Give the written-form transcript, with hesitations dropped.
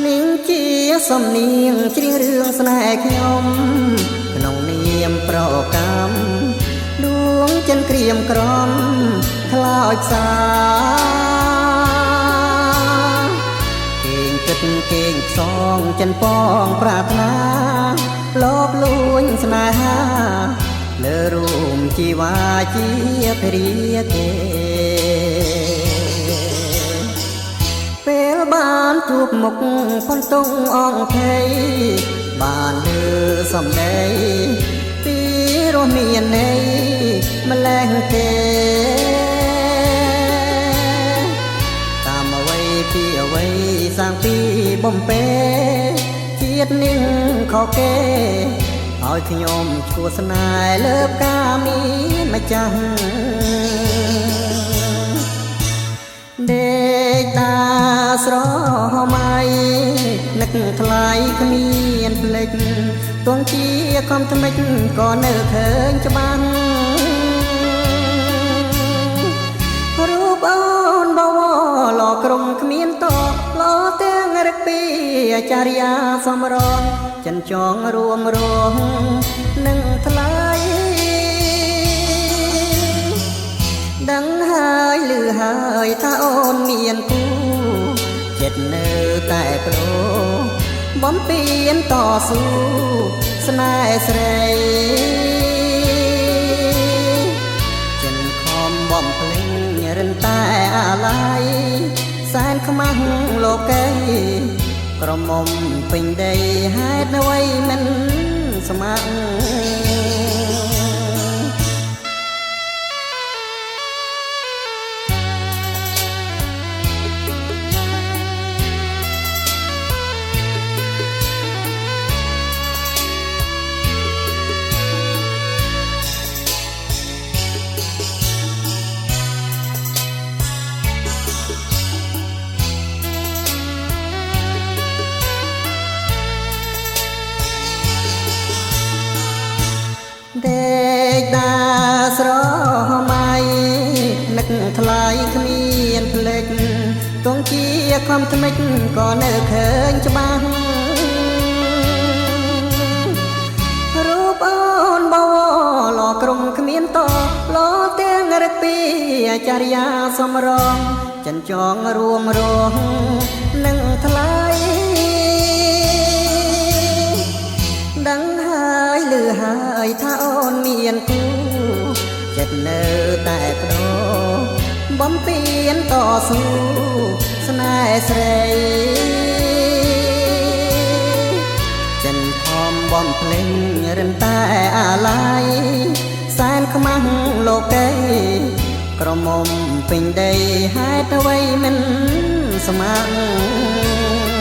នាងជាសំនៀងច្រៀងរឿងស្នេហ៍ខ្ញុំក្នុងនាមប្រកម្មដួងចិនក្រៀមក្រំខ្លោចផ្សាគេងគិតគេងខ្សងចិនប៉ងប្រាថ្នាលបលួញស្នេហាលើរួមជីវ៉ាជាភរិយាគេពេលបានជួបមុខផុនតុងអងភ័យបានលើសំដីពីរស់មានន័យម្លេះទេតាមអ្វីពីអ្វីសាងពីបំពេជាតិនឹងខកគេឲ្យខ្ញុំឈួរស្នេហ៍លើបកាមានម្ចាស់ដេកតាស្រមៃនឹកថ្លៃគ្មានភ្លេចទោះជាខំថ្មិចក៏នៅឃើញច្បាស់រូបអូនបវរលក្រុមគ្មានតលទាំងរឹកពីអាចារ្យាសំរងចិនចងរួមរងនឹងថ្លៃដឹងហើយឮហើយថាអូនមានគូចិត្តនៅតែប្រោបំពេញតស៊ូស្នេហ៍ស្រីចិនខំបំភ្លេងរិនតែអាឡ័យសែនខ្មាស់លោកីក្រមុំពេញដីហេតុអ្វីមិនស្ម័គ្រដេកតាស្រមៃនឹកថ្លៃគ្មានភ្លេចទោះជាខំថ្មិចក៏នៅឃើញច្បាស់រូបអូនបវរលក្រុមគ្មានតលទាំងរឹកពីអាចារ្យាសំរងចិនចងរួមរងនឹងថ្លៃដឹងហើយឮហើយថាអូនមានគូចិត្តនៅតែប្រោបំពេញតស៊ូស្នេហ៍ស្រីចិនខំបំភ្លេងរិនតែអាឡ័យសែនខ្មាស់លោកីក្រមុំពេញដីហេតុអ្វីមិនស្ម័គ្រ